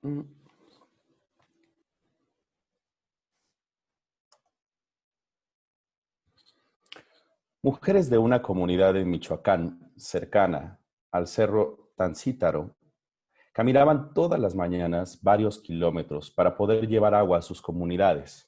Mm. Mujeres de una comunidad en Michoacán, cercana al cerro Tancítaro, caminaban todas las mañanas varios kilómetros para poder llevar agua a sus comunidades.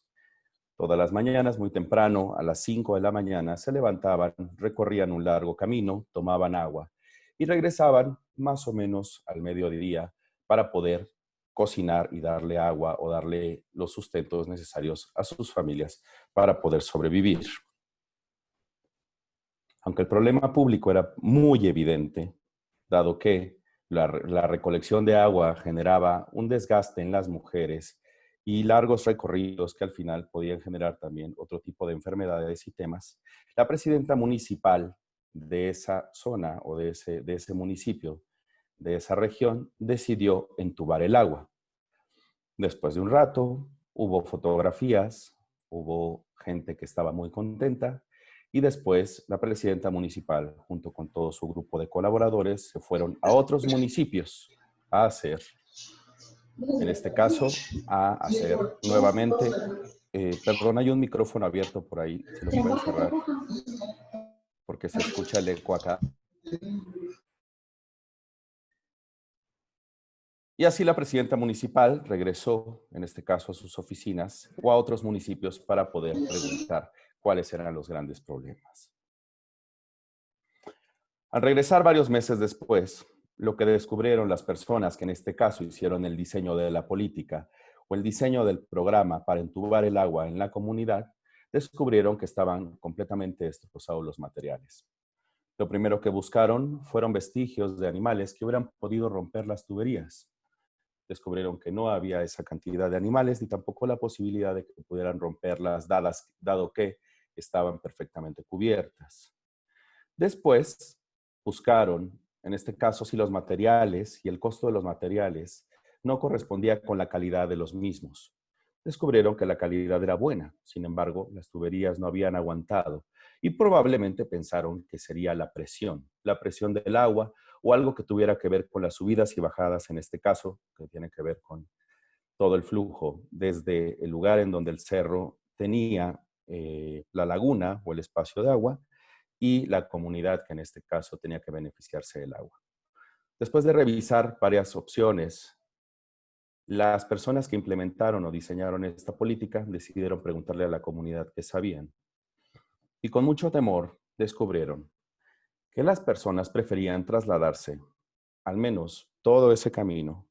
Todas las mañanas, muy temprano, a las 5 de la mañana, se levantaban, recorrían un largo camino, tomaban agua y regresaban más o menos al mediodía para poder cocinar y darle agua o darle los sustentos necesarios a sus familias para poder sobrevivir. Aunque el problema público era muy evidente, dado que la recolección de agua generaba un desgaste en las mujeres y largos recorridos que al final podían generar también otro tipo de enfermedades y temas, la presidenta municipal de esa zona o de ese municipio, de esa región, decidió entubar el agua. Después de un rato, hubo fotografías, hubo gente que estaba muy contenta y después la presidenta municipal, junto con todo su grupo de colaboradores, se fueron a otros municipios a hacer, en este caso, a hacer nuevamente, perdón, hay un micrófono abierto por ahí, si lo pueden cerrar, porque se escucha el eco acá. Y así la presidenta municipal regresó, en este caso, a sus oficinas o a otros municipios para poder preguntar cuáles eran los grandes problemas. Al regresar varios meses después, lo que descubrieron las personas que en este caso hicieron el diseño de la política o el diseño del programa para entubar el agua en la comunidad, descubrieron que estaban completamente destrozados los materiales. Lo primero que buscaron fueron vestigios de animales que hubieran podido romper las tuberías. Descubrieron que no había esa cantidad de animales ni tampoco la posibilidad de que pudieran romperlas, dado que estaban perfectamente cubiertas. Después buscaron, en este caso, si los materiales y el costo de los materiales no correspondía con la calidad de los mismos. Descubrieron que la calidad era buena, sin embargo, las tuberías no habían aguantado y probablemente pensaron que sería la presión del agua o algo que tuviera que ver con las subidas y bajadas, en este caso, que tiene que ver con todo el flujo desde el lugar en donde el cerro tenía la laguna o el espacio de agua y la comunidad que en este caso tenía que beneficiarse del agua. Después de revisar varias opciones, las personas que implementaron o diseñaron esta política decidieron preguntarle a la comunidad qué sabían. Y con mucho temor descubrieron que las personas preferían trasladarse, al menos todo ese camino,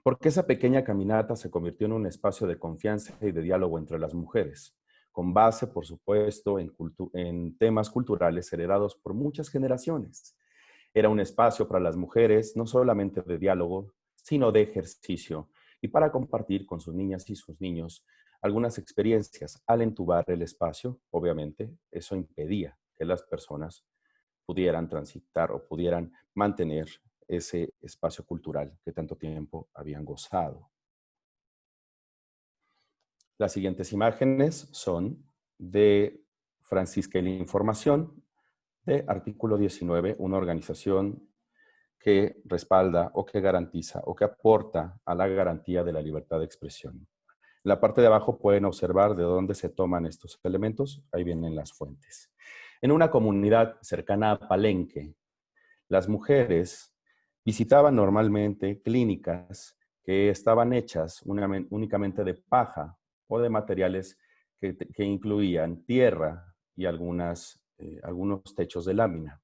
porque esa pequeña caminata se convirtió en un espacio de confianza y de diálogo entre las mujeres, con base, por supuesto, en temas culturales heredados por muchas generaciones. Era un espacio para las mujeres, no solamente de diálogo, sino de ejercicio, y para compartir con sus niñas y sus niños algunas experiencias. Al entubar el espacio, obviamente, eso impedía que las personas pudieran transitar o pudieran mantener ese espacio cultural que tanto tiempo habían gozado. Las siguientes imágenes son de Francisca y la Información, de Artículo 19, una organización que respalda o que garantiza o que aporta a la garantía de la libertad de expresión. En la parte de abajo pueden observar de dónde se toman estos elementos. Ahí vienen las fuentes. En una comunidad cercana a Palenque, las mujeres visitaban normalmente clínicas que estaban hechas únicamente de paja o de materiales que incluían tierra y algunos techos de lámina.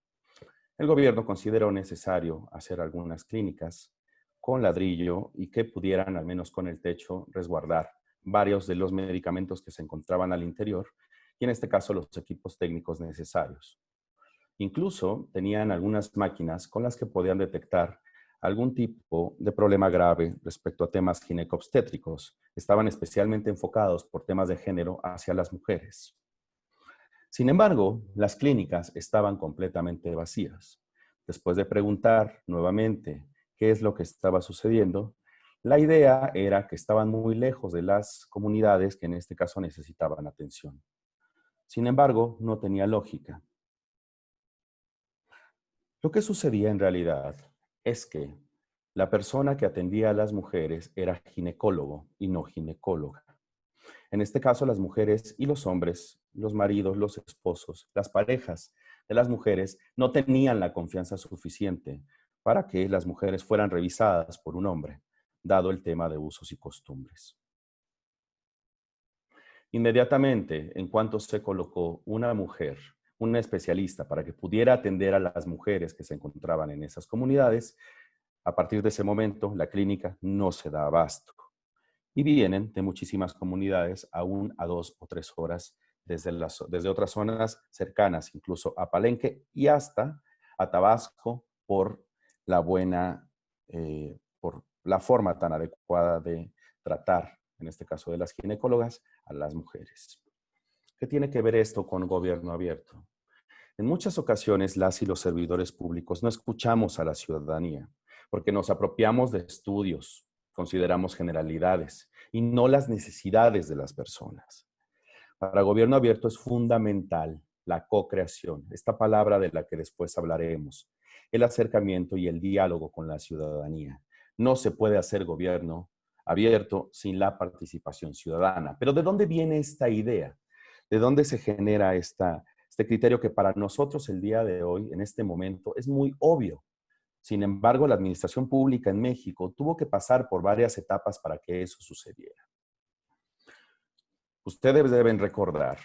El gobierno consideró necesario hacer algunas clínicas con ladrillo y que pudieran, al menos con el techo, resguardar varios de los medicamentos que se encontraban al interior y en este caso los equipos técnicos necesarios. Incluso tenían algunas máquinas con las que podían detectar algún tipo de problema grave respecto a temas ginecobstétricos. Estaban especialmente enfocados por temas de género hacia las mujeres. Sin embargo, las clínicas estaban completamente vacías. Después de preguntar nuevamente qué es lo que estaba sucediendo, la idea era que estaban muy lejos de las comunidades que en este caso necesitaban atención. Sin embargo, no tenía lógica. Lo que sucedía en realidad es que La persona que atendía a las mujeres era ginecólogo y no ginecóloga. En este caso, las mujeres y los hombres, los maridos, los esposos, las parejas de las mujeres no tenían la confianza suficiente para que las mujeres fueran revisadas por un hombre, dado el tema de usos y costumbres. Inmediatamente, en cuanto se colocó una mujer, una especialista para que pudiera atender a las mujeres que se encontraban en esas comunidades, a partir de ese momento la clínica no se da abasto. Y vienen de muchísimas comunidades, aún a 2 o 3 horas desde otras zonas cercanas, incluso a Palenque y hasta a Tabasco por la buena, por la forma tan adecuada de tratar, en este caso de las ginecólogas, a las mujeres. ¿Qué tiene que ver esto con gobierno abierto? En muchas ocasiones, las y los servidores públicos no escuchamos a la ciudadanía porque nos apropiamos de estudios, consideramos generalidades y no las necesidades de las personas. Para gobierno abierto es fundamental la co-creación, esta palabra de la que después hablaremos, el acercamiento y el diálogo con la ciudadanía. No se puede hacer gobierno abierto sin la participación ciudadana. Pero ¿de dónde viene esta idea? ¿De dónde se genera este criterio que para nosotros el día de hoy, en este momento, es muy obvio? Sin embargo, la administración pública en México tuvo que pasar por varias etapas para que eso sucediera. Ustedes deben recordar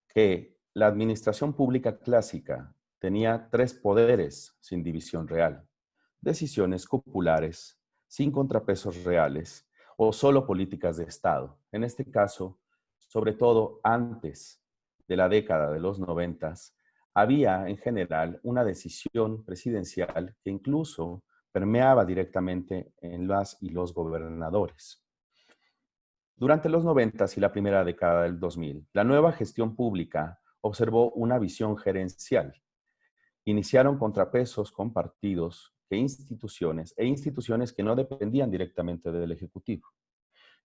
que la administración pública clásica tenía 3 poderes sin división real: decisiones populares, sin contrapesos reales o solo políticas de Estado. En este caso, sobre todo antes de la década de los 90, había en general una decisión presidencial que incluso permeaba directamente en las y los gobernadores. Durante los 90 y la primera década del 2000, la nueva gestión pública observó una visión gerencial. Iniciaron contrapesos con partidos e instituciones que no dependían directamente del Ejecutivo.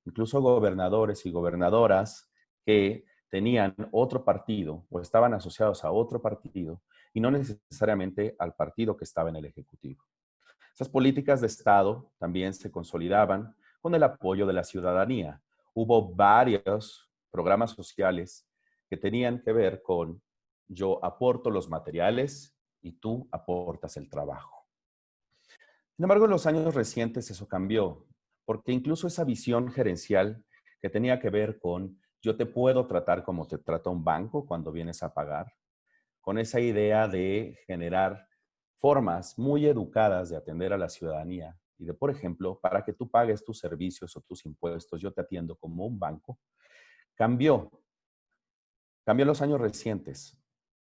Incluso gobernadores y gobernadoras que tenían otro partido o estaban asociados a otro partido y no necesariamente al partido que estaba en el Ejecutivo. Esas políticas de Estado también se consolidaban con el apoyo de la ciudadanía. Hubo varios programas sociales que tenían que ver con: yo aporto los materiales y tú aportas el trabajo. Sin embargo, en los años recientes eso cambió, porque incluso esa visión gerencial que tenía que ver con: yo te puedo tratar como te trata un banco cuando vienes a pagar, con esa idea de generar formas muy educadas de atender a la ciudadanía y de, por ejemplo, para que tú pagues tus servicios o tus impuestos, yo te atiendo como un banco, cambió. Cambió en los años recientes,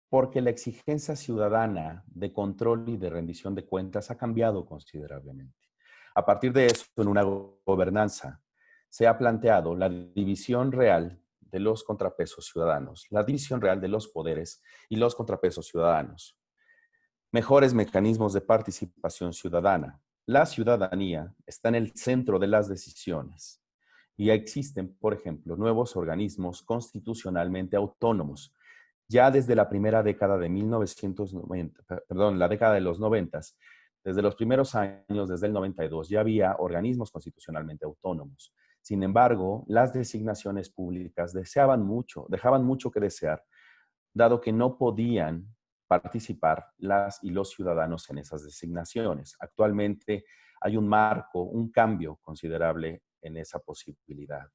porque la exigencia ciudadana de control y de rendición de cuentas ha cambiado considerablemente. A partir de eso, en una gobernanza, se ha planteado la división real de los contrapesos ciudadanos, la división real de los poderes y los contrapesos ciudadanos. Mejores mecanismos de participación ciudadana. La ciudadanía está en el centro de las decisiones y existen, por ejemplo, nuevos organismos constitucionalmente autónomos. Ya desde la primera década de 1990, perdón, la década de los 90, desde los primeros años, desde el 92, ya había organismos constitucionalmente autónomos. Sin embargo, las designaciones públicas dejaban mucho que desear, dado que no podían participar las y los ciudadanos en esas designaciones. Actualmente hay un marco, un cambio considerable en esa posibilidad.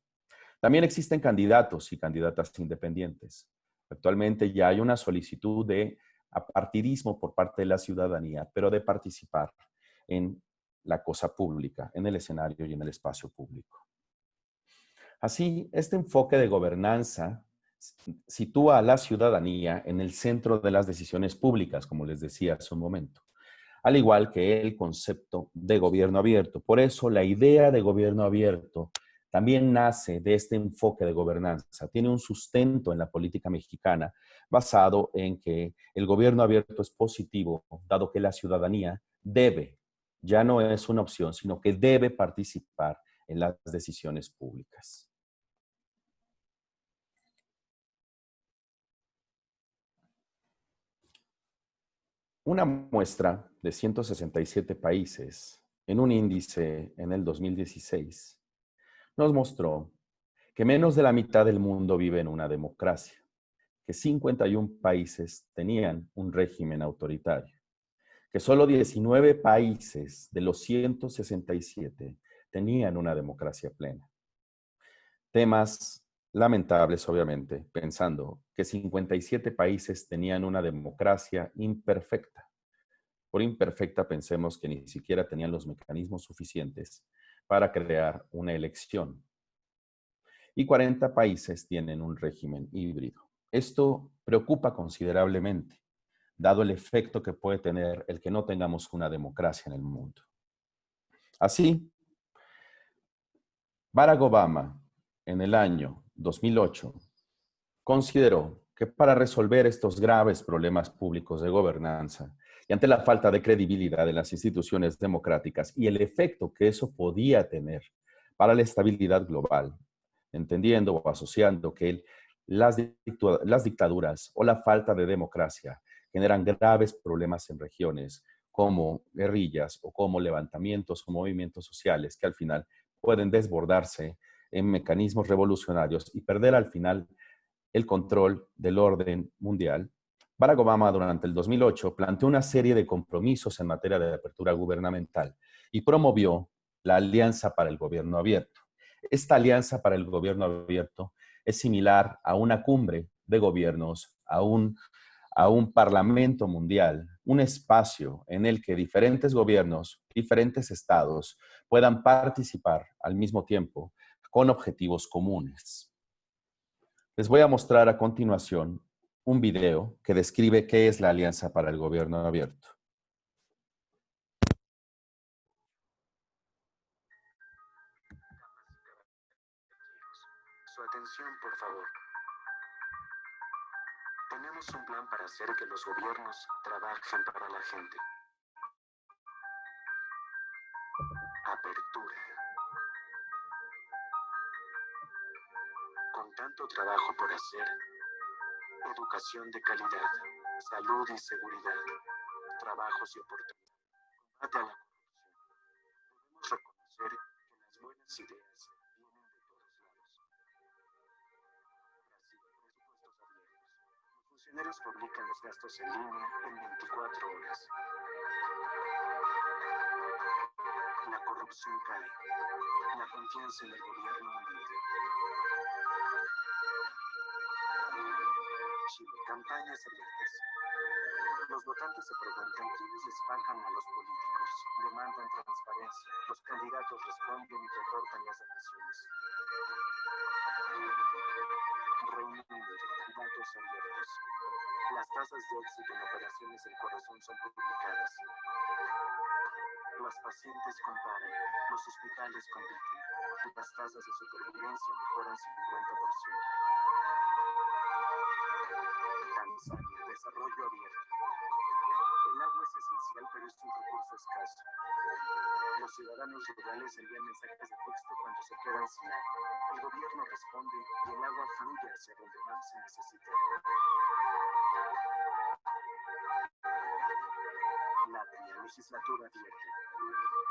También existen candidatos y candidatas independientes. Actualmente ya hay una solicitud de apartidismo por parte de la ciudadanía, pero de participar en la cosa pública, en el escenario y en el espacio público. Así, este enfoque de gobernanza sitúa a la ciudadanía en el centro de las decisiones públicas, como les decía hace un momento, al igual que el concepto de gobierno abierto. Por eso, la idea de gobierno abierto también nace de este enfoque de gobernanza. Tiene un sustento en la política mexicana basado en que el gobierno abierto es positivo, dado que la ciudadanía debe, ya no es una opción, sino que debe participar en las decisiones públicas. Una muestra de 167 países en un índice en el 2016, nos mostró que menos de la mitad del mundo vive en una democracia, que 51 países tenían un régimen autoritario, que solo 19 países de los 167 tenían una democracia plena. Temas lamentables, obviamente, pensando que 57 países tenían una democracia imperfecta. Por imperfecta pensemos que ni siquiera tenían los mecanismos suficientes para crear una elección. Y 40 países tienen un régimen híbrido. Esto preocupa considerablemente, dado el efecto que puede tener el que no tengamos una democracia en el mundo. Así, Barack Obama, en el año 2008, consideró que para resolver estos graves problemas públicos de gobernanza y ante la falta de credibilidad de las instituciones democráticas y el efecto que eso podía tener para la estabilidad global, entendiendo o asociando que las dictaduras o la falta de democracia generan graves problemas en regiones como guerrillas o como levantamientos o movimientos sociales que al final pueden desbordarse en mecanismos revolucionarios y perder al final el control del orden mundial. Barack Obama durante el 2008 planteó una serie de compromisos en materia de apertura gubernamental y promovió la Alianza para el Gobierno Abierto. Esta Alianza para el Gobierno Abierto es similar a una cumbre de gobiernos, a un parlamento mundial, un espacio en el que diferentes gobiernos, diferentes estados puedan participar al mismo tiempo con objetivos comunes. Les voy a mostrar a continuación un video que describe qué es la Alianza para el Gobierno Abierto. Su atención, por favor. Tenemos un plan para hacer que los gobiernos trabajen para la gente. Apertura. Con tanto trabajo por hacer, educación de calidad, salud y seguridad, trabajos y oportunidades, combate a la corrupción. Debemos reconocer que las buenas ideas vienen de todos lados. Brasil, presupuestos abiertos. Los funcionarios publican los gastos en línea en 24 horas. La corrupción cae. La confianza en el gobierno aumenta. Chile, campañas abiertas. Los votantes se preguntan quiénes les pagan a los políticos, demandan transparencia, los candidatos responden y reportan las donaciones. Reino Unido, datos abiertos. Las tasas de éxito en operaciones del corazón son publicadas. Las pacientes comparan, los hospitales compiten, las tasas de supervivencia mejoran 50%. Tanzania, desarrollo abierto. El agua es esencial, pero es un recurso escaso. Los ciudadanos rurales envían mensajes de texto cuando se quedan sin agua. El gobierno responde y el agua fluye hacia donde más se necesita. Latvia, legislatura abierta.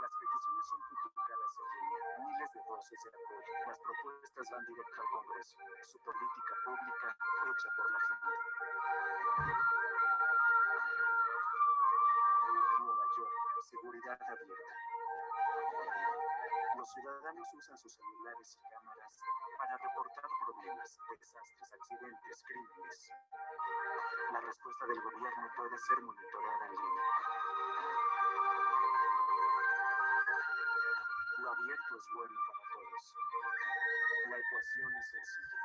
Las peticiones son publicadas en línea, miles de voces de apoyo. Las propuestas van directo al Congreso. Su política pública hecha por la gente. Nueva York, seguridad abierta. Los ciudadanos usan sus celulares y cámaras para reportar problemas, desastres, accidentes, crímenes. La respuesta del gobierno puede ser monitoreada en línea. Lo abierto es bueno para todos. La ecuación es sencilla.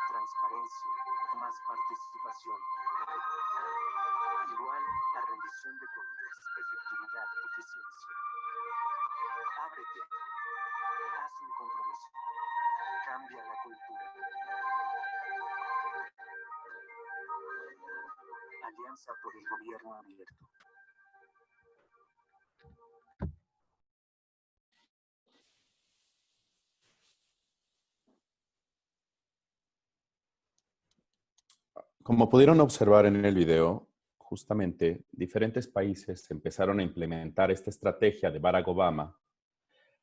Transparencia, más participación. Igual a rendición de cuentas, efectividad, eficiencia. Ábrete. Haz un compromiso. Cambia la cultura. Alianza por el Gobierno Abierto. Como pudieron observar en el video, justamente, diferentes países empezaron a implementar esta estrategia de Barack Obama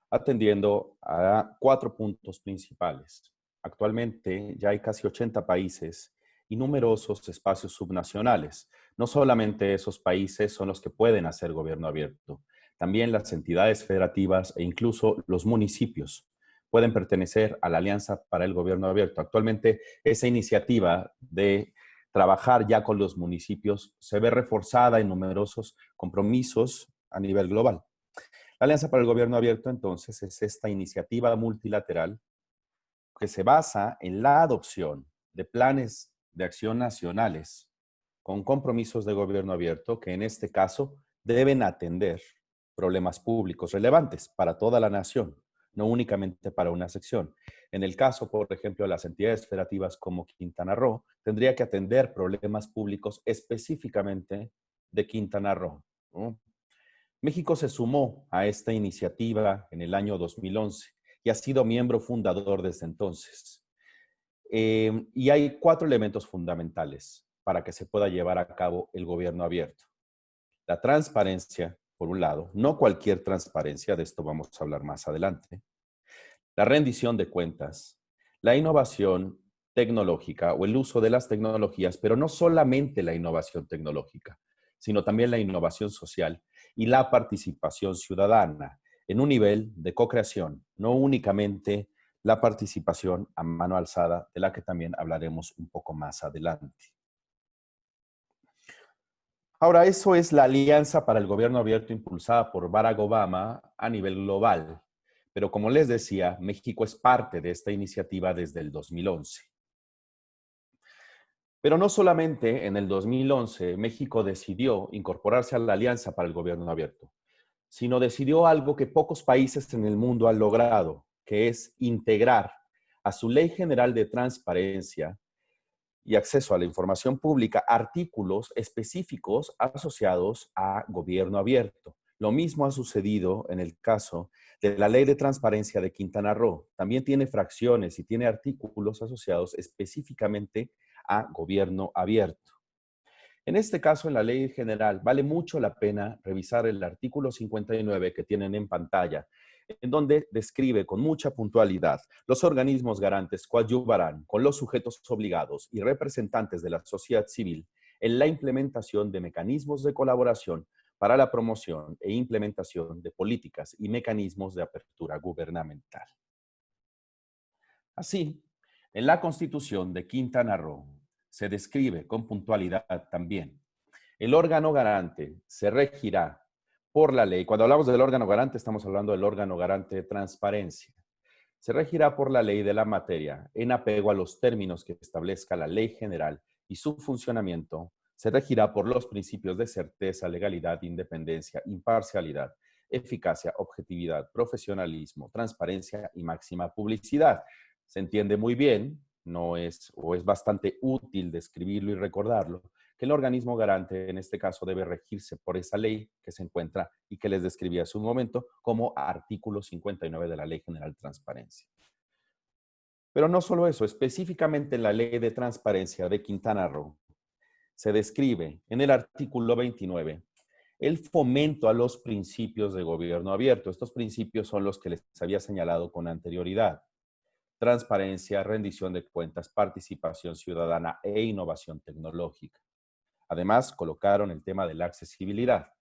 atendiendo a 4 puntos principales. Actualmente ya hay casi 80 países y numerosos espacios subnacionales. No solamente esos países son los que pueden hacer gobierno abierto, también las entidades federativas e incluso los municipios pueden pertenecer a la Alianza para el Gobierno Abierto. Actualmente esa iniciativa de trabajar ya con los municipios se ve reforzada en numerosos compromisos a nivel global. La Alianza para el Gobierno Abierto, entonces, es esta iniciativa multilateral que se basa en la adopción de planes de acción nacionales con compromisos de gobierno abierto que en este caso deben atender problemas públicos relevantes para toda la nación, no únicamente para una sección. En el caso, por ejemplo, de las entidades federativas como Quintana Roo, tendría que atender problemas públicos específicamente de Quintana Roo, ¿no? México se sumó a esta iniciativa en el año 2011 y ha sido miembro fundador desde entonces. Y hay 4 elementos fundamentales para que se pueda llevar a cabo el gobierno abierto. La transparencia, por un lado, no cualquier transparencia, de esto vamos a hablar más adelante. La rendición de cuentas, la innovación tecnológica o el uso de las tecnologías, pero no solamente la innovación tecnológica, sino también la innovación social y la participación ciudadana en un nivel de co-creación, no únicamente la participación a mano alzada, de la que también hablaremos un poco más adelante. Ahora, eso es la Alianza para el Gobierno Abierto impulsada por Barack Obama a nivel global. Pero como les decía, México es parte de esta iniciativa desde el 2011. Pero no solamente en el 2011 México decidió incorporarse a la Alianza para el Gobierno Abierto, sino decidió algo que pocos países en el mundo han logrado, que es integrar a su Ley General de Transparencia y Acceso a la Información Pública artículos específicos asociados a gobierno abierto. Lo mismo ha sucedido en el caso de la Ley de Transparencia de Quintana Roo. También tiene fracciones y tiene artículos asociados específicamente a gobierno abierto. En este caso, en la ley general, vale mucho la pena revisar el artículo 59 que tienen en pantalla, en donde describe con mucha puntualidad: los organismos garantes coadyuvarán con los sujetos obligados y representantes de la sociedad civil en la implementación de mecanismos de colaboración para la promoción e implementación de políticas y mecanismos de apertura gubernamental. Así, en la Constitución de Quintana Roo se describe con puntualidad también: el órgano garante se regirá por la ley. Cuando hablamos del órgano garante, estamos hablando del órgano garante de transparencia. Se regirá por la ley de la materia en apego a los términos que establezca la ley general, y su funcionamiento se regirá por los principios de certeza, legalidad, independencia, imparcialidad, eficacia, objetividad, profesionalismo, transparencia y máxima publicidad. Se entiende muy bien, no es, o es bastante útil describirlo y recordarlo, que el organismo garante en este caso debe regirse por esa ley que se encuentra y que les describí hace un momento como artículo 59 de la Ley General de Transparencia. Pero no solo eso, específicamente en la Ley de Transparencia de Quintana Roo se describe en el artículo 29 el fomento a los principios de gobierno abierto. Estos principios son los que les había señalado con anterioridad: transparencia, rendición de cuentas, participación ciudadana e innovación tecnológica. Además, colocaron el tema de la accesibilidad.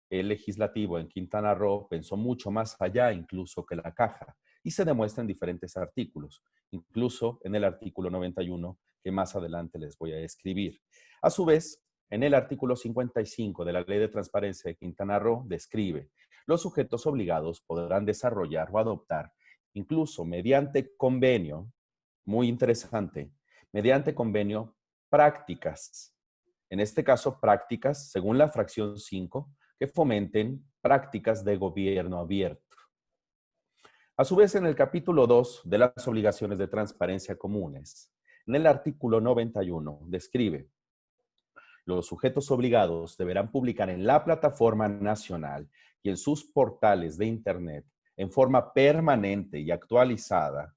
El legislativo en Quintana Roo pensó mucho más allá incluso que la caja, y se demuestra en diferentes artículos, incluso en el artículo 91, que más adelante les voy a escribir. A su vez, en el artículo 55 de la Ley de Transparencia de Quintana Roo describe: los sujetos obligados podrán desarrollar o adoptar, incluso mediante convenio, muy interesante, mediante convenio, prácticas. En este caso, prácticas, según la fracción 5, que fomenten prácticas de gobierno abierto. A su vez, en el capítulo 2 de las obligaciones de transparencia comunes, en el artículo 91, describe: los sujetos obligados deberán publicar en la plataforma nacional y en sus portales de Internet, en forma permanente y actualizada,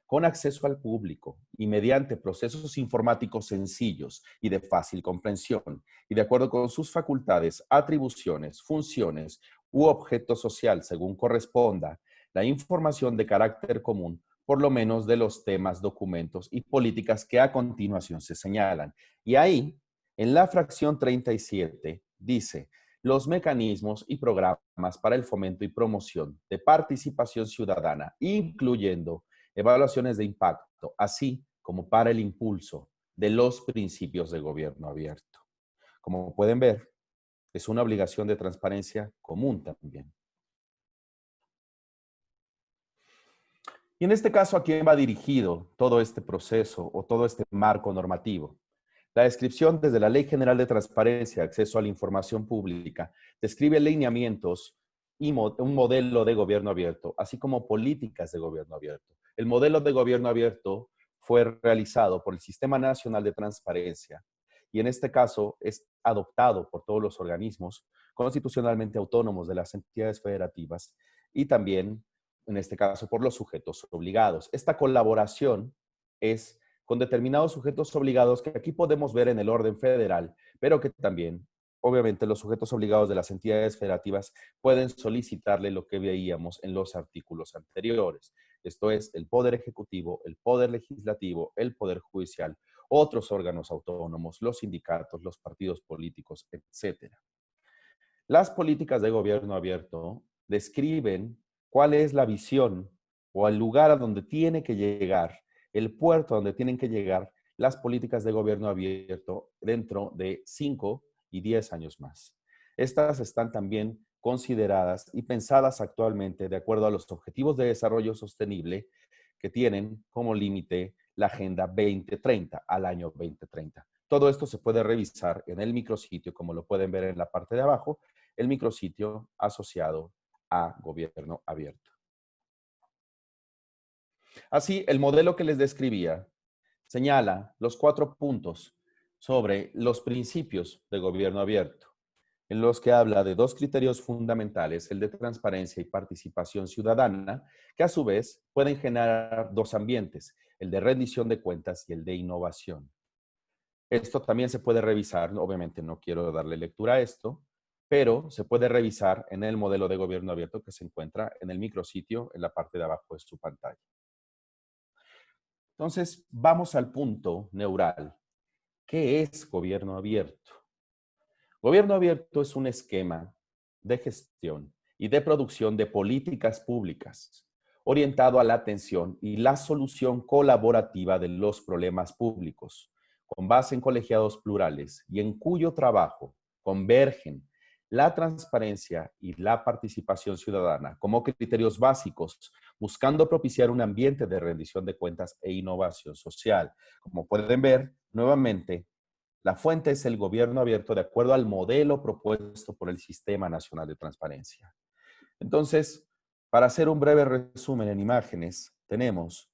con acceso al público y mediante procesos informáticos sencillos y de fácil comprensión, y de acuerdo con sus facultades, atribuciones, funciones u objeto social, según corresponda, la información de carácter común, por lo menos de los temas, documentos y políticas que a continuación se señalan. Y ahí, en la fracción 37, dice: los mecanismos y programas para el fomento y promoción de participación ciudadana, incluyendo evaluaciones de impacto, así como para el impulso de los principios de gobierno abierto. Como pueden ver, es una obligación de transparencia común también. Y en este caso, ¿a quién va dirigido todo este proceso o todo este marco normativo? La descripción desde la Ley General de Transparencia, Acceso a la Información Pública, describe lineamientos y un modelo de gobierno abierto, así como políticas de gobierno abierto. El modelo de gobierno abierto fue realizado por el Sistema Nacional de Transparencia y en este caso es adoptado por todos los organismos constitucionalmente autónomos de las entidades federativas y también, en este caso, por los sujetos obligados. Esta colaboración es con determinados sujetos obligados que aquí podemos ver en el orden federal, pero que también, obviamente, los sujetos obligados de las entidades federativas pueden solicitarle lo que veíamos en los artículos anteriores. Esto es el Poder Ejecutivo, el Poder Legislativo, el Poder Judicial, otros órganos autónomos, los sindicatos, los partidos políticos, etc. Las políticas de gobierno abierto describen cuál es la visión o el lugar a donde tiene que llegar, el puerto a donde tienen que llegar las políticas de gobierno abierto dentro de 5 y 10 años más. Estas están también consideradas y pensadas actualmente de acuerdo a los objetivos de desarrollo sostenible que tienen como límite la Agenda 2030 al año 2030. Todo esto se puede revisar en el micrositio, como lo pueden ver en la parte de abajo, el micrositio asociado a gobierno abierto. Así, el modelo que les describía señala los 4 puntos sobre los principios de gobierno abierto, en los que habla de 2 criterios fundamentales, el de transparencia y participación ciudadana, que a su vez pueden generar 2 ambientes, el de rendición de cuentas y el de innovación. Esto también se puede revisar, obviamente no quiero darle lectura a esto, pero se puede revisar en el modelo de gobierno abierto que se encuentra en el micrositio en la parte de abajo de su pantalla. Entonces, vamos al punto neural. ¿Qué es gobierno abierto? Gobierno abierto es un esquema de gestión y de producción de políticas públicas orientado a la atención y la solución colaborativa de los problemas públicos, con base en colegiados plurales y en cuyo trabajo convergen la transparencia y la participación ciudadana como criterios básicos, buscando propiciar un ambiente de rendición de cuentas e innovación social. Como pueden ver, nuevamente, la fuente es el gobierno abierto de acuerdo al modelo propuesto por el Sistema Nacional de Transparencia. Entonces, para hacer un breve resumen en imágenes, tenemos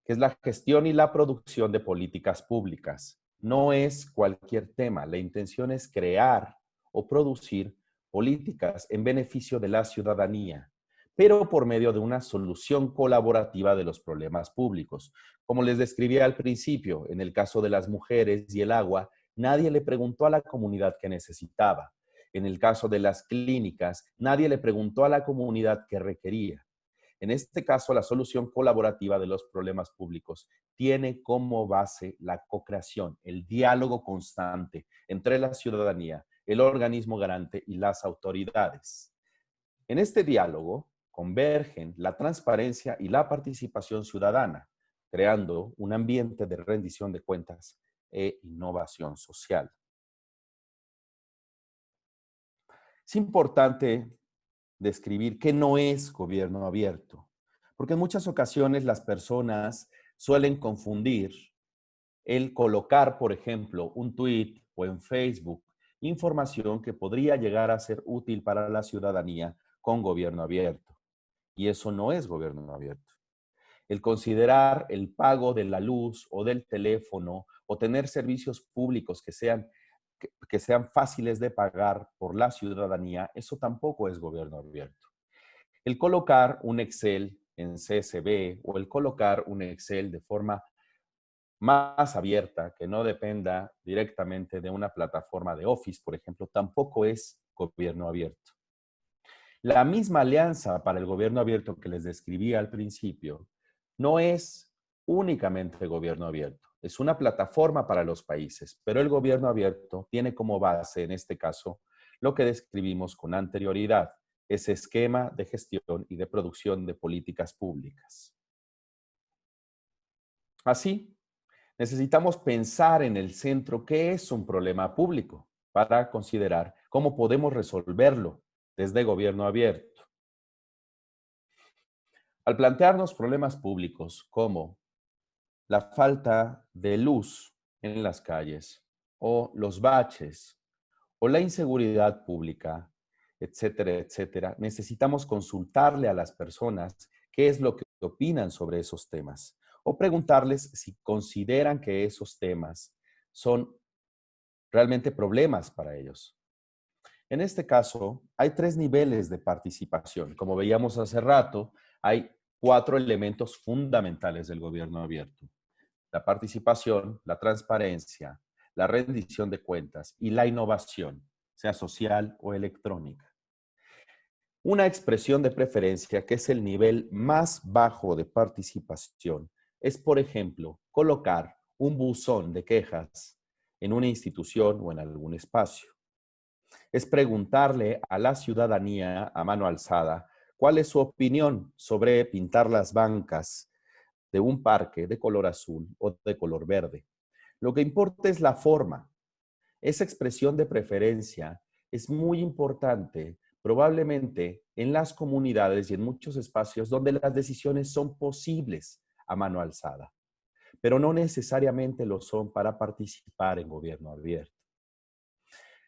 que es la gestión y la producción de políticas públicas. No es cualquier tema. La intención es crear o producir políticas en beneficio de la ciudadanía, pero por medio de una solución colaborativa de los problemas públicos. Como les describí al principio, en el caso de las mujeres y el agua, nadie le preguntó a la comunidad qué necesitaba. En el caso de las clínicas, nadie le preguntó a la comunidad qué requería. En este caso, la solución colaborativa de los problemas públicos tiene como base la co-creación, el diálogo constante entre la ciudadanía, el organismo garante y las autoridades. En este diálogo convergen la transparencia y la participación ciudadana, creando un ambiente de rendición de cuentas e innovación social. Es importante describir qué no es gobierno abierto, porque en muchas ocasiones las personas suelen confundir el colocar, por ejemplo, un tweet o en Facebook información que podría llegar a ser útil para la ciudadanía con gobierno abierto. Y eso no es gobierno abierto. El considerar el pago de la luz o del teléfono o tener servicios públicos que sean fáciles de pagar por la ciudadanía, eso tampoco es gobierno abierto. El colocar un Excel en CSV o el colocar un Excel de forma más abierta, que no dependa directamente de una plataforma de Office, por ejemplo, tampoco es gobierno abierto. La misma alianza para el gobierno abierto que les describí al principio no es únicamente gobierno abierto, es una plataforma para los países, pero el gobierno abierto tiene como base, en este caso, lo que describimos con anterioridad, ese esquema de gestión y de producción de políticas públicas. Así, necesitamos pensar en el centro qué es un problema público para considerar cómo podemos resolverlo desde gobierno abierto. Al plantearnos problemas públicos como la falta de luz en las calles o los baches o la inseguridad pública, etcétera, etcétera, necesitamos consultarle a las personas qué es lo que opinan sobre esos temas o preguntarles si consideran que esos temas son realmente problemas para ellos. En este caso, hay 3 niveles de participación. Como veíamos hace rato, hay 4 elementos fundamentales del gobierno abierto: la participación, la transparencia, la rendición de cuentas y la innovación, sea social o electrónica. Una expresión de preferencia, que es el nivel más bajo de participación, es, por ejemplo, colocar un buzón de quejas en una institución o en algún espacio. Es preguntarle a la ciudadanía a mano alzada cuál es su opinión sobre pintar las bancas de un parque de color azul o de color verde. Lo que importa es la forma. Esa expresión de preferencia es muy importante, probablemente en las comunidades y en muchos espacios donde las decisiones son posibles a mano alzada, pero no necesariamente lo son para participar en gobierno abierto.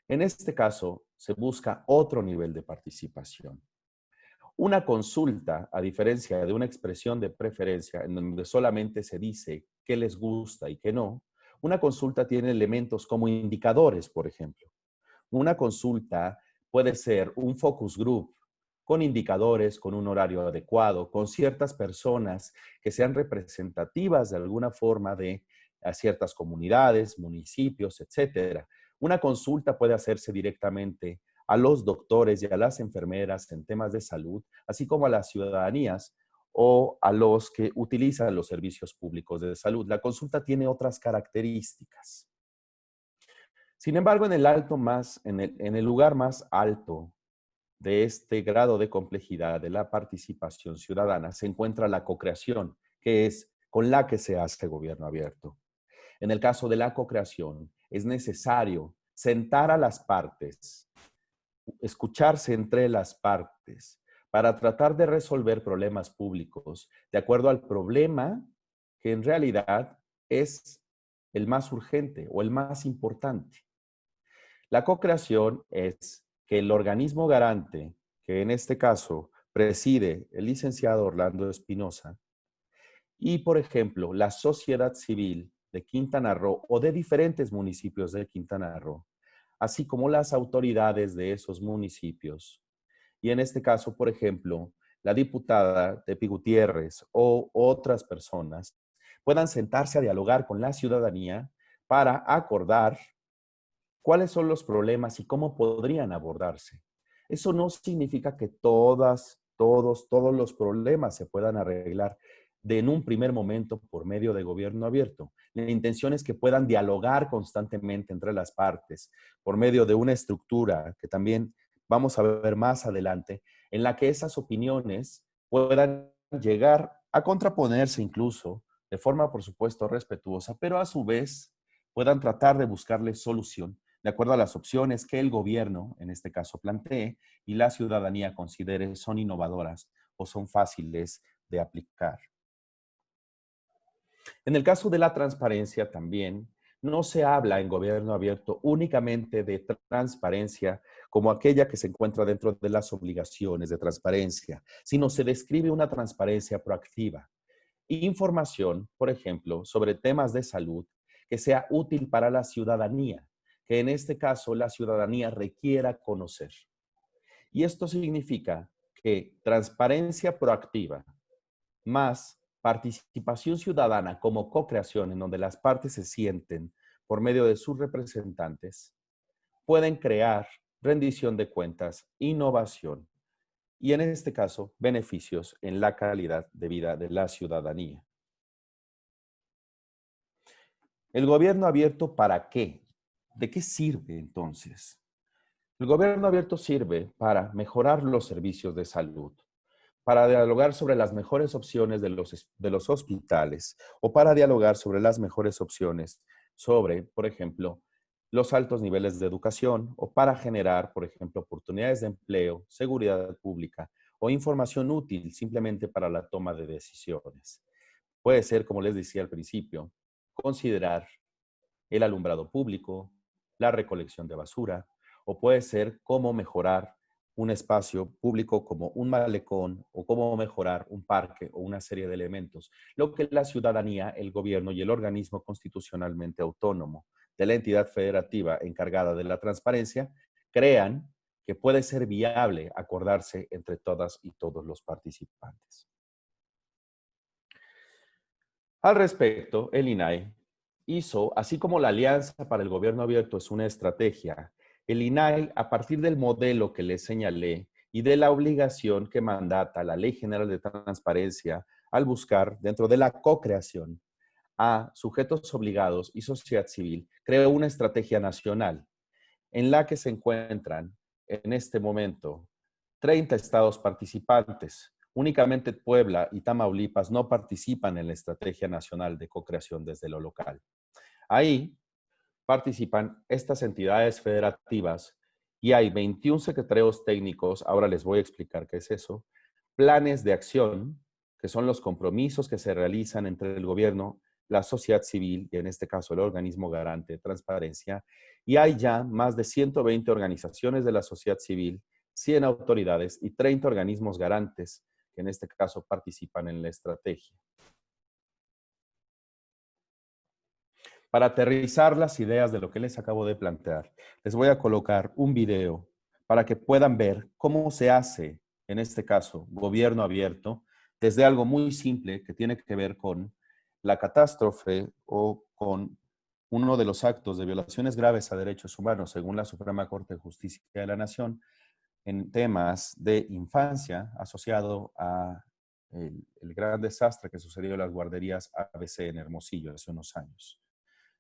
En este caso, se busca otro nivel de participación. Una consulta, a diferencia de una expresión de preferencia en donde solamente se dice qué les gusta y qué no, una consulta tiene elementos como indicadores, por ejemplo. Una consulta puede ser un focus group con indicadores, con un horario adecuado, con ciertas personas que sean representativas de alguna forma de ciertas comunidades, municipios, etcétera. Una consulta puede hacerse directamente a los doctores y a las enfermeras en temas de salud, así como a las ciudadanías o a los que utilizan los servicios públicos de salud. La consulta tiene otras características. Sin embargo, en el lugar más alto de este grado de complejidad de la participación ciudadana se encuentra la cocreación, que es con la que se hace gobierno abierto. En el caso de la cocreación, es necesario sentar a las partes, escucharse entre las partes para tratar de resolver problemas públicos de acuerdo al problema que en realidad es el más urgente o el más importante. La cocreación es que el organismo garante, que en este caso preside el licenciado Orlando Espinosa, y, por ejemplo, la sociedad civil de Quintana Roo o de diferentes municipios de Quintana Roo, así como las autoridades de esos municipios. Y en este caso, por ejemplo, la diputada Tepi Gutiérrez o otras personas puedan sentarse a dialogar con la ciudadanía para acordar cuáles son los problemas y cómo podrían abordarse. Eso no significa que todos los problemas se puedan arreglar en un primer momento por medio de gobierno abierto. La intención es que puedan dialogar constantemente entre las partes por medio de una estructura que también vamos a ver más adelante, en la que esas opiniones puedan llegar a contraponerse incluso de forma, por supuesto, respetuosa, pero a su vez puedan tratar de buscarle solución de acuerdo a las opciones que el gobierno, en este caso, plantee y la ciudadanía considere son innovadoras o son fáciles de aplicar. En el caso de la transparencia también, no se habla en gobierno abierto únicamente de transparencia como aquella que se encuentra dentro de las obligaciones de transparencia, sino se describe una transparencia proactiva. Información, por ejemplo, sobre temas de salud que sea útil para la ciudadanía, que en este caso la ciudadanía requiera conocer. Y esto significa que transparencia proactiva más participación ciudadana como co-creación en donde las partes se sienten por medio de sus representantes, pueden crear rendición de cuentas, innovación y en este caso beneficios en la calidad de vida de la ciudadanía. ¿El gobierno abierto para qué? ¿De qué sirve entonces? El gobierno abierto sirve para mejorar los servicios de salud, para dialogar sobre las mejores opciones de los hospitales o para dialogar sobre las mejores opciones sobre, por ejemplo, los altos niveles de educación o para generar, por ejemplo, oportunidades de empleo, seguridad pública o información útil simplemente para la toma de decisiones. Puede ser, como les decía al principio, considerar el alumbrado público, la recolección de basura, o puede ser cómo mejorar un espacio público como un malecón o cómo mejorar un parque o una serie de elementos, lo que la ciudadanía, el gobierno y el organismo constitucionalmente autónomo de la entidad federativa encargada de la transparencia crean que puede ser viable acordarse entre todas y todos los participantes. Al respecto, el INAE hizo, así como la Alianza para el Gobierno Abierto es una estrategia, el INAE, a partir del modelo que les señalé y de la obligación que mandata la Ley General de Transparencia al buscar, dentro de la co-creación, a sujetos obligados y sociedad civil, creó una estrategia nacional en la que se encuentran en este momento 30 estados participantes. Únicamente Puebla y Tamaulipas no participan en la Estrategia Nacional de Co-Creación desde lo local. Ahí participan estas entidades federativas y hay 21 secretarios técnicos, ahora les voy a explicar qué es eso, planes de acción, que son los compromisos que se realizan entre el gobierno, la sociedad civil y en este caso el organismo garante de transparencia, y hay ya más de 120 organizaciones de la sociedad civil, 100 autoridades y 30 organismos garantes que en este caso participan en la estrategia. Para aterrizar las ideas de lo que les acabo de plantear, les voy a colocar un video para que puedan ver cómo se hace, en este caso, gobierno abierto, desde algo muy simple que tiene que ver con la catástrofe o con uno de los actos de violaciones graves a derechos humanos, según la Suprema Corte de Justicia de la Nación, en temas de infancia asociado a el gran desastre que sucedió en las guarderías ABC en Hermosillo hace unos años.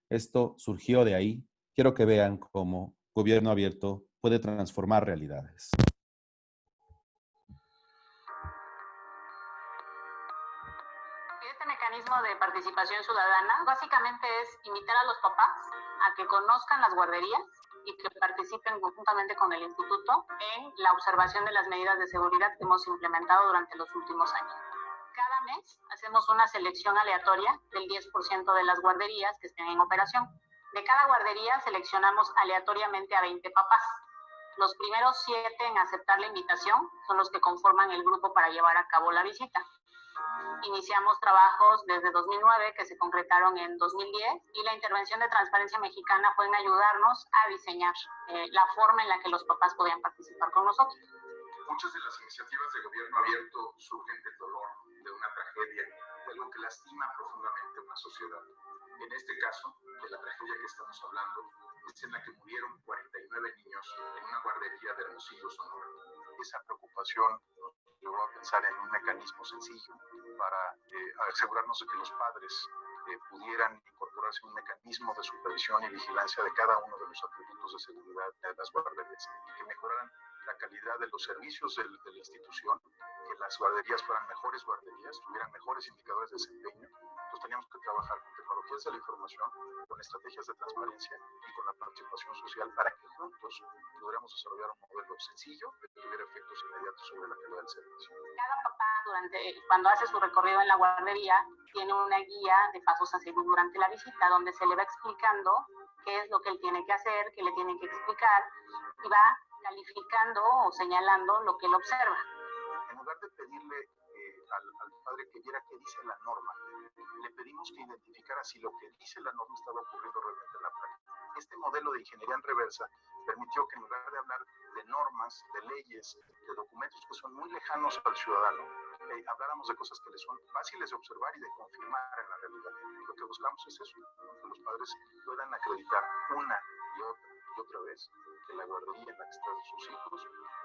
Esto surgió de ahí. Quiero que vean cómo gobierno abierto puede transformar realidades. Este mecanismo de participación ciudadana básicamente es invitar a los papás a que conozcan las guarderías y que participen conjuntamente con el instituto en la observación de las medidas de seguridad que hemos implementado durante los últimos años. Cada mes hacemos una selección aleatoria del 10% de las guarderías que estén en operación. De cada guardería seleccionamos aleatoriamente a 20 papás. Los primeros 7 en aceptar la invitación son los que conforman el grupo para llevar a cabo la visita. Iniciamos trabajos desde 2009 que se concretaron en 2010 y la intervención de Transparencia Mexicana fue en ayudarnos a diseñar la forma en la que los papás podían participar con nosotros. Muchas de las iniciativas de gobierno abierto surgen del dolor, de una tragedia, de algo que lastima profundamente a una sociedad. En este caso, de la tragedia que estamos hablando, es en la que murieron 49 niños en una guardería de Hermosillo, Sonora. Esa preocupación nos llevó a pensar en un mecanismo sencillo para asegurarnos de que los padres pudieran incorporarse a un mecanismo de supervisión y vigilancia de cada uno de los atributos de seguridad de las guarderías y que mejoraran la calidad de los servicios de la institución, que las guarderías fueran mejores guarderías, tuvieran mejores indicadores de desempeño. Entonces teníamos que trabajar con tecnologías de la información, con estrategias de transparencia y con la participación social para que juntos pudiéramos desarrollar un modelo sencillo que tuviera efectos inmediatos sobre la calidad del servicio. Cada papá, cuando hace su recorrido en la guardería, tiene una guía de pasos a seguir durante la visita, donde se le va explicando qué es lo que él tiene que hacer, qué le tiene que explicar, y va calificando o señalando lo que él observa. En lugar de pedirle al padre que viera qué dice la norma, le pedimos que identificara si lo que dice la norma estaba ocurriendo realmente en la práctica. Este modelo de ingeniería en reversa permitió que en lugar de hablar de normas, de leyes, de documentos que son muy lejanos al ciudadano, habláramos de cosas que les son fáciles de observar y de confirmar en la realidad. Lo que buscamos es eso, que los padres puedan acreditar una y otra vez que la guardería en la que están sus hijos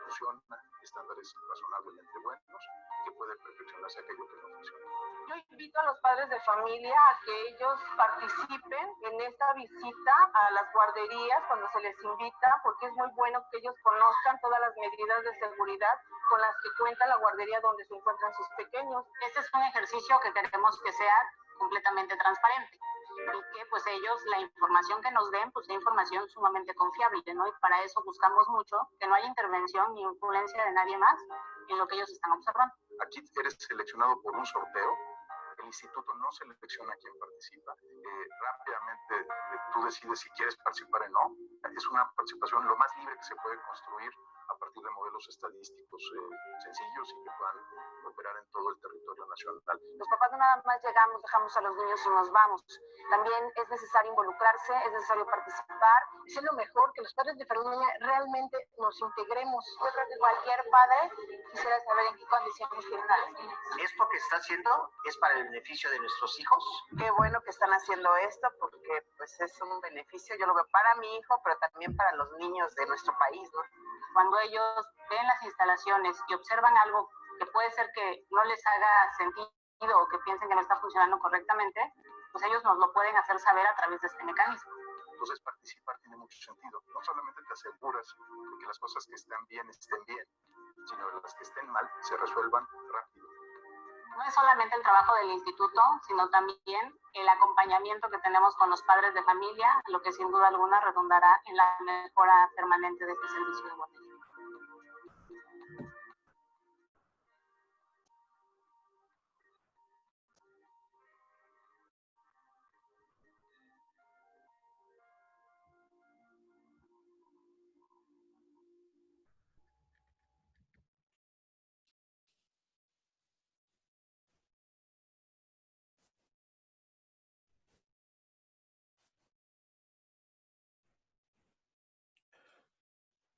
funciona, estándares razonablemente buenos, que puede perfeccionarse aquello que no funciona. Yo invito a los padres de familia a que ellos participen en esta visita a las guarderías cuando se les invita, porque es muy bueno que ellos conozcan todas las medidas de seguridad con las que cuenta la guardería donde se encuentran sus pequeños. Este es un ejercicio que queremos que sea completamente transparente y que pues ellos, la información que nos den, pues sea información sumamente confiable, ¿no? Y para eso buscamos mucho que no haya intervención ni influencia de nadie más en lo que ellos están observando. Aquí eres seleccionado por un sorteo. El instituto no selecciona a quién participa. Rápidamente tú decides si quieres participar o no. Es una participación lo más libre que se puede construir a partir de modelos estadísticos sencillos y que puedan operar en todo el territorio nacional. Los papás no nada más llegamos, dejamos a los niños y nos vamos. También es necesario involucrarse, es necesario participar. Es lo mejor que los padres de familia realmente nos integremos. Yo creo que cualquier padre quisiera saber en qué condiciones tienen a los niños. ¿Esto que está haciendo es para el beneficio de nuestros hijos? Qué bueno que están haciendo esto porque pues es un beneficio, yo lo veo para mi hijo, pero también para los niños de nuestro país, ¿no? Cuando ellos ven las instalaciones y observan algo que puede ser que no les haga sentido o que piensen que no está funcionando correctamente, pues ellos nos lo pueden hacer saber a través de este mecanismo. Entonces participar tiene mucho sentido. No solamente te aseguras de que las cosas que están bien, sino las que estén mal se resuelvan rápido. No es solamente el trabajo del instituto, sino también el acompañamiento que tenemos con los padres de familia, lo que sin duda alguna redundará en la mejora permanente de este servicio de guardería.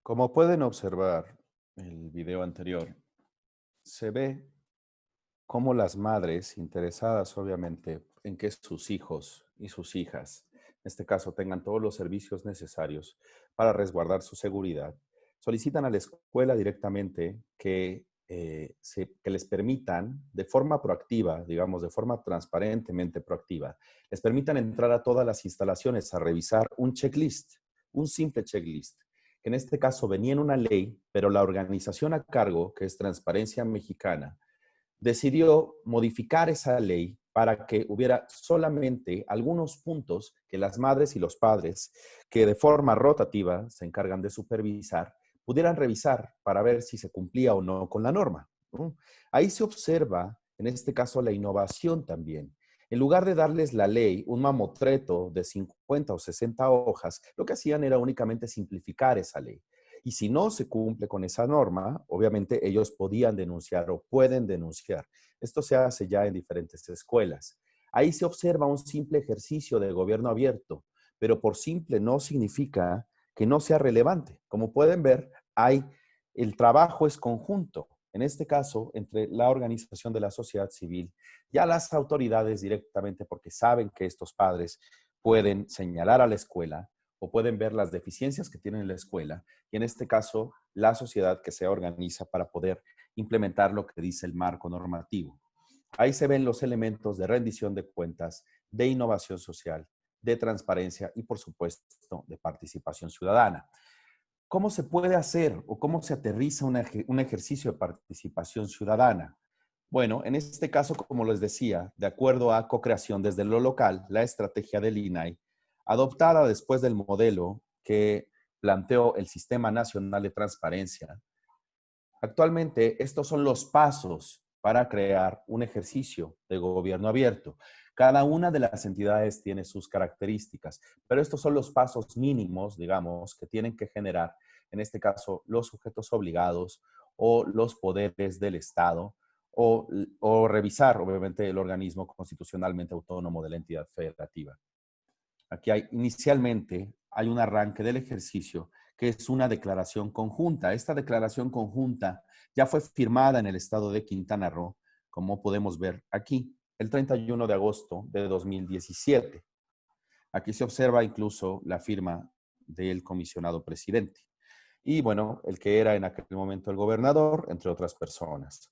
Como pueden observar el video anterior, se ve cómo las madres interesadas obviamente en que sus hijos y sus hijas, en este caso, tengan todos los servicios necesarios para resguardar su seguridad, solicitan a la escuela directamente que les permitan de forma proactiva, digamos, de forma transparentemente proactiva, les permitan entrar a todas las instalaciones a revisar un checklist, un simple checklist, que en este caso venía en una ley, pero la organización a cargo, que es Transparencia Mexicana, decidió modificar esa ley para que hubiera solamente algunos puntos que las madres y los padres, que de forma rotativa se encargan de supervisar, pudieran revisar para ver si se cumplía o no con la norma, ¿no? Ahí se observa, en este caso, la innovación también. En lugar de darles la ley, un mamotreto de 50 o 60 hojas, lo que hacían era únicamente simplificar esa ley. Y si no se cumple con esa norma, obviamente ellos podían denunciar o pueden denunciar. Esto se hace ya en diferentes escuelas. Ahí se observa un simple ejercicio de gobierno abierto, pero por simple no significa que no sea relevante. Como pueden ver, el trabajo es conjunto. En este caso, entre la organización de la sociedad civil y a las autoridades directamente, porque saben que estos padres pueden señalar a la escuela o pueden ver las deficiencias que tiene la escuela, y en este caso, la sociedad que se organiza para poder implementar lo que dice el marco normativo. Ahí se ven los elementos de rendición de cuentas, de innovación social, de transparencia y, por supuesto, de participación ciudadana. ¿Cómo se puede hacer o cómo se aterriza un ejercicio de participación ciudadana? Bueno, en este caso, como les decía, de acuerdo a co-creación desde lo local, la estrategia del INAI, adoptada después del modelo que planteó el Sistema Nacional de Transparencia. Actualmente, estos son los pasos para crear un ejercicio de gobierno abierto. Cada una de las entidades tiene sus características, pero estos son los pasos mínimos, digamos, que tienen que generar, en este caso, los sujetos obligados o los poderes del Estado, o revisar, obviamente, el organismo constitucionalmente autónomo de la entidad federativa. Aquí inicialmente hay un arranque del ejercicio que es una declaración conjunta. Esta declaración conjunta ya fue firmada en el estado de Quintana Roo como podemos ver aquí, el 31 de agosto de 2017. Aquí se observa incluso la firma del comisionado presidente. Y bueno, el que era en aquel momento el gobernador, entre otras personas.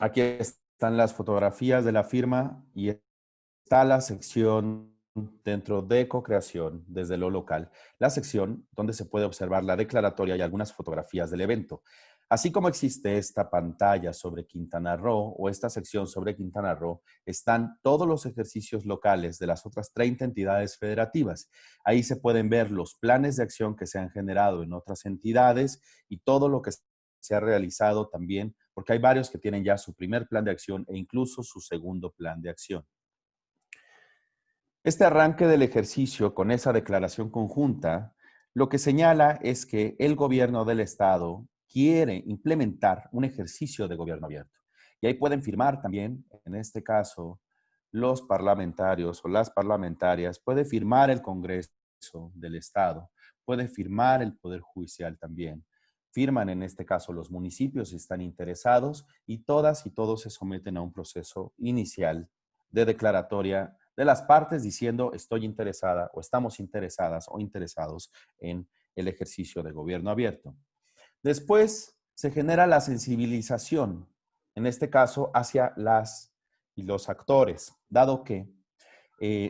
Aquí están las fotografías de la firma y está la sección dentro de co-creación desde lo local, la sección donde se puede observar la declaratoria y algunas fotografías del evento. Así como existe esta pantalla sobre Quintana Roo o esta sección sobre Quintana Roo, están todos los ejercicios locales de las otras 30 entidades federativas. Ahí se pueden ver los planes de acción que se han generado en otras entidades y todo lo que se ha realizado también, porque hay varios que tienen ya su primer plan de acción e incluso su segundo plan de acción. Este arranque del ejercicio con esa declaración conjunta, lo que señala es que el gobierno del Estado quiere implementar un ejercicio de gobierno abierto. Y ahí pueden firmar también, en este caso, los parlamentarios o las parlamentarias, puede firmar el Congreso del Estado, puede firmar el Poder Judicial también. Firman en este caso los municipios si están interesados y todas y todos se someten a un proceso inicial de declaratoria de las partes diciendo estoy interesada o estamos interesadas o interesados en el ejercicio de gobierno abierto. Después se genera la sensibilización, en este caso hacia las y los actores, dado que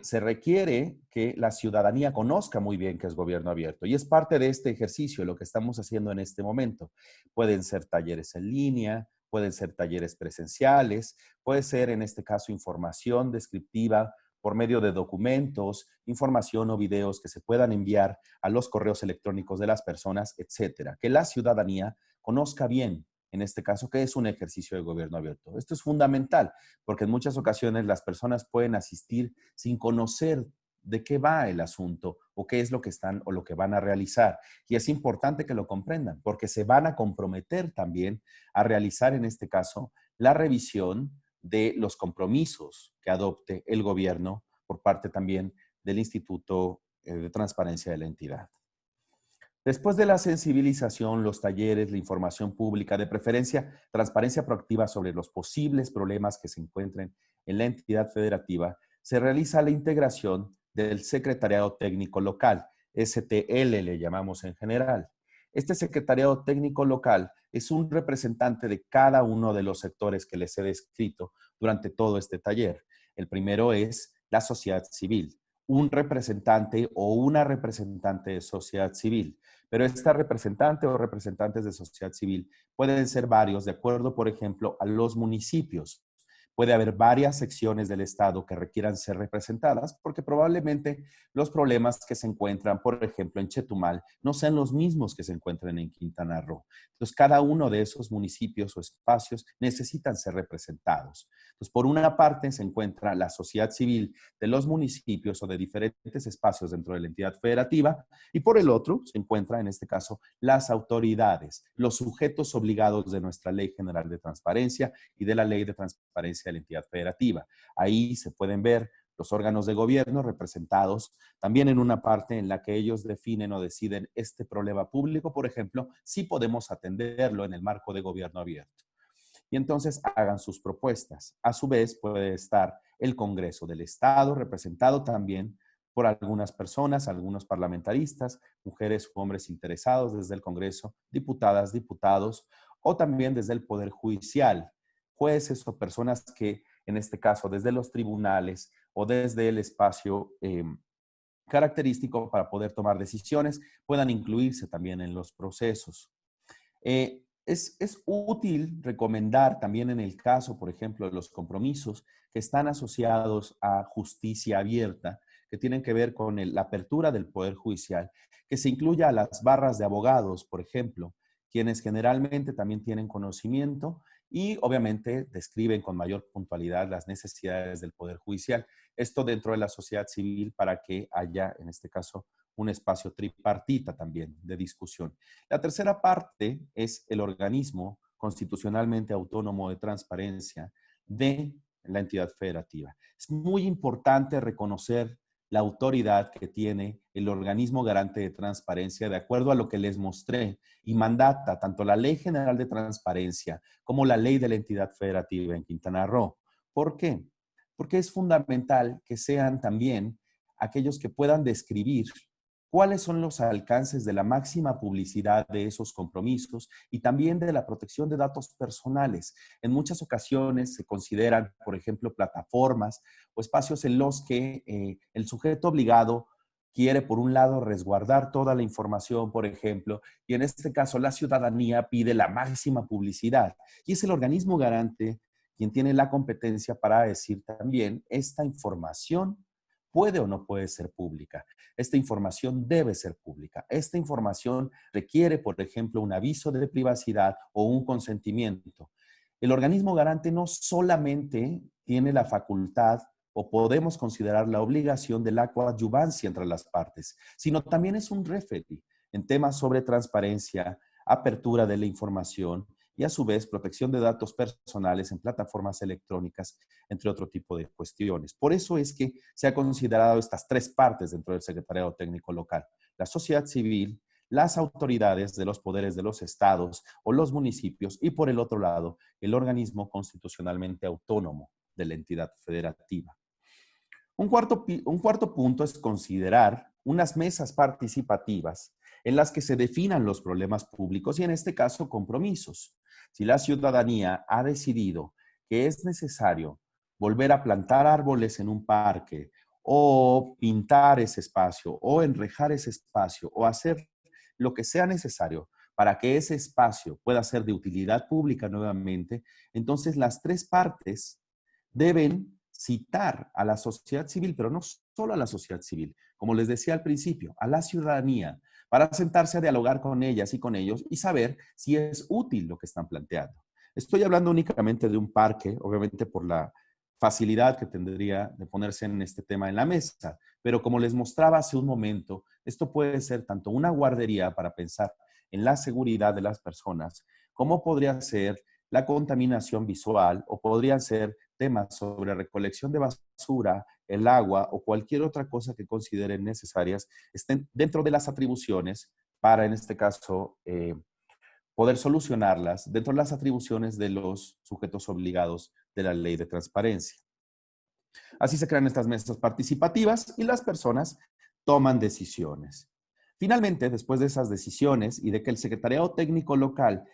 se requiere que la ciudadanía conozca muy bien qué es gobierno abierto y es parte de este ejercicio lo que estamos haciendo en este momento. Pueden ser talleres en línea, pueden ser talleres presenciales, puede ser en este caso información descriptiva por medio de documentos, información o videos que se puedan enviar a los correos electrónicos de las personas, etcétera. Que la ciudadanía conozca bien, en este caso, qué es un ejercicio de gobierno abierto. Esto es fundamental, porque en muchas ocasiones las personas pueden asistir sin conocer de qué va el asunto o qué es lo que están o lo que van a realizar. Y es importante que lo comprendan, porque se van a comprometer también a realizar, en este caso, la revisión de los compromisos que adopte el gobierno por parte también del Instituto de Transparencia de la entidad. Después de la sensibilización, los talleres, la información pública, de preferencia, transparencia proactiva sobre los posibles problemas que se encuentren en la entidad federativa, se realiza la integración del Secretariado Técnico Local, STL le llamamos en general. Este Secretariado Técnico Local es un representante de cada uno de los sectores que les he descrito durante todo este taller. El primero es la sociedad civil, un representante o una representante de sociedad civil. Pero esta representante o representantes de sociedad civil pueden ser varios, de acuerdo, por ejemplo, a los municipios. Puede haber varias secciones del Estado que requieran ser representadas porque probablemente los problemas que se encuentran, por ejemplo, en Chetumal, no sean los mismos que se encuentran en Quintana Roo. Entonces, cada uno de esos municipios o espacios necesitan ser representados. Entonces, por una parte se encuentra la sociedad civil de los municipios o de diferentes espacios dentro de la entidad federativa y por el otro se encuentra, en este caso, las autoridades, los sujetos obligados de nuestra Ley General de Transparencia y de la Ley de Transparencia de la entidad federativa. Ahí se pueden ver los órganos de gobierno representados también en una parte en la que ellos definen o deciden este problema público, por ejemplo, si podemos atenderlo en el marco de gobierno abierto. Y entonces hagan sus propuestas. A su vez puede estar el Congreso del Estado representado también por algunas personas, algunos parlamentaristas, mujeres u hombres interesados desde el Congreso, diputadas, diputados, o también desde el Poder Judicial, jueces o personas que, en este caso, desde los tribunales o desde el espacio característico para poder tomar decisiones, puedan incluirse también en los procesos. Es útil recomendar también en el caso, por ejemplo, de los compromisos que están asociados a justicia abierta, que tienen que ver con la apertura del Poder Judicial, que se incluya a las barras de abogados, por ejemplo, quienes generalmente también tienen conocimiento y obviamente describen con mayor puntualidad las necesidades del Poder Judicial. Esto dentro de la sociedad civil para que haya, en este caso, un espacio tripartita también de discusión. La tercera parte es el organismo constitucionalmente autónomo de transparencia de la entidad federativa. Es muy importante reconocer la autoridad que tiene el organismo garante de transparencia de acuerdo a lo que les mostré y mandata tanto la Ley General de Transparencia como la Ley de la Entidad Federativa en Quintana Roo. ¿Por qué? Porque es fundamental que sean también aquellos que puedan describir cuáles son los alcances de la máxima publicidad de esos compromisos y también de la protección de datos personales. En muchas ocasiones se consideran, por ejemplo, plataformas o espacios en los que el sujeto obligado quiere, por un lado, resguardar toda la información, por ejemplo, y en este caso la ciudadanía pide la máxima publicidad. Y es el organismo garante quien tiene la competencia para decir también esta información puede o no puede ser pública. Esta información debe ser pública. Esta información requiere, por ejemplo, un aviso de privacidad o un consentimiento. El organismo garante no solamente tiene la facultad o podemos considerar la obligación de la coadyuvancia entre las partes, sino también es un referee en temas sobre transparencia, apertura de la información y a su vez protección de datos personales en plataformas electrónicas, entre otro tipo de cuestiones. Por eso es que se ha considerado estas tres partes dentro del Secretariado Técnico Local: la sociedad civil, las autoridades de los poderes de los estados o los municipios y, por el otro lado, el organismo constitucionalmente autónomo de la entidad federativa. Un cuarto punto es considerar unas mesas participativas en las que se definan los problemas públicos y, en este caso, compromisos. Si la ciudadanía ha decidido que es necesario volver a plantar árboles en un parque o pintar ese espacio o enrejar ese espacio o hacer lo que sea necesario para que ese espacio pueda ser de utilidad pública nuevamente, entonces las tres partes deben citar a la sociedad civil, pero no solo a la sociedad civil, como les decía al principio, a la ciudadanía, para sentarse a dialogar con ellas y con ellos y saber si es útil lo que están planteando. Estoy hablando únicamente de un parque, obviamente por la facilidad que tendría de ponerse en este tema en la mesa, pero como les mostraba hace un momento, esto puede ser tanto una guardería para pensar en la seguridad de las personas, como podría ser la contaminación visual o podrían ser temas sobre recolección de basura, el agua o cualquier otra cosa que consideren necesarias, estén dentro de las atribuciones para, en este caso, poder solucionarlas dentro de las atribuciones de los sujetos obligados de la ley de transparencia. Así se crean estas mesas participativas y las personas toman decisiones. Finalmente, después de esas decisiones y de que el Secretariado Técnico Local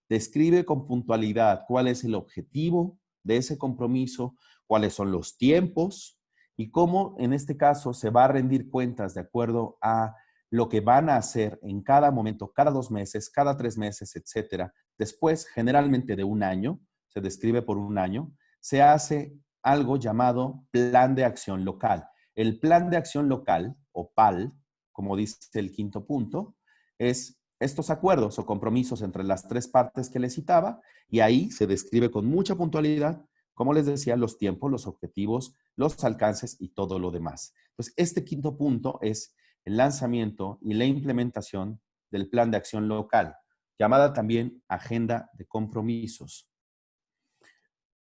describe con puntualidad cuál es el objetivo de ese compromiso, cuáles son los tiempos y cómo en este caso se va a rendir cuentas de acuerdo a lo que van a hacer en cada momento, cada 2 meses, cada 3 meses, etcétera. Después, generalmente de un año, se describe por un año, se hace algo llamado Plan de Acción Local. El Plan de Acción Local, o PAL, como dice el quinto punto, es estos acuerdos o compromisos entre las tres partes que les citaba, y ahí se describe con mucha puntualidad, como les decía, los tiempos, los objetivos, los alcances y todo lo demás. Pues este quinto punto es el lanzamiento y la implementación del Plan de Acción Local, llamada también Agenda de Compromisos.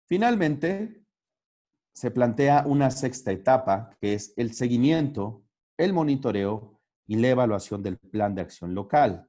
Finalmente, se plantea una sexta etapa, que es el seguimiento, el monitoreo y la evaluación del Plan de Acción Local.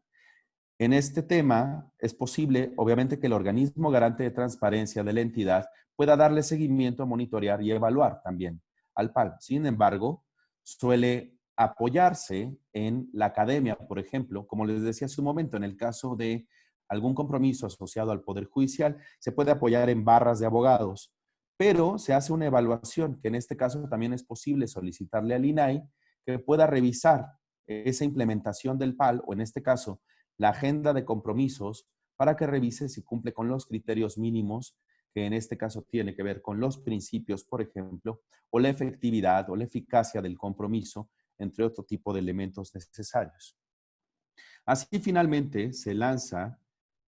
En este tema es posible, obviamente, que el organismo garante de transparencia de la entidad pueda darle seguimiento, monitorear y evaluar también al PAL. Sin embargo, suele apoyarse en la academia, por ejemplo, como les decía hace un momento, en el caso de algún compromiso asociado al Poder Judicial, se puede apoyar en barras de abogados, pero se hace una evaluación, que en este caso también es posible solicitarle al INAI que pueda revisar esa implementación del PAL, o en este caso, la agenda de compromisos, para que revise si cumple con los criterios mínimos, que en este caso tiene que ver con los principios, por ejemplo, o la efectividad o la eficacia del compromiso, entre otro tipo de elementos necesarios. Así, finalmente, se lanza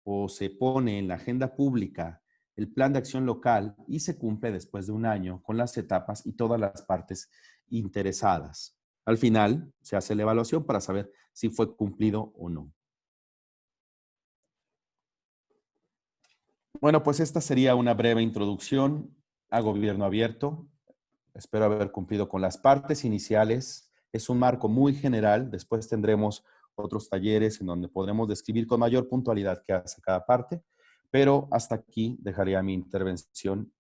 o se pone en la agenda pública el plan de acción local y se cumple después de un año con las etapas y todas las partes interesadas. Al final, se hace la evaluación para saber si fue cumplido o no. Bueno, pues esta sería una breve introducción a Gobierno Abierto. Espero haber cumplido con las partes iniciales. Es un marco muy general. Después tendremos otros talleres en donde podremos describir con mayor puntualidad qué hace cada parte. Pero hasta aquí dejaría mi intervención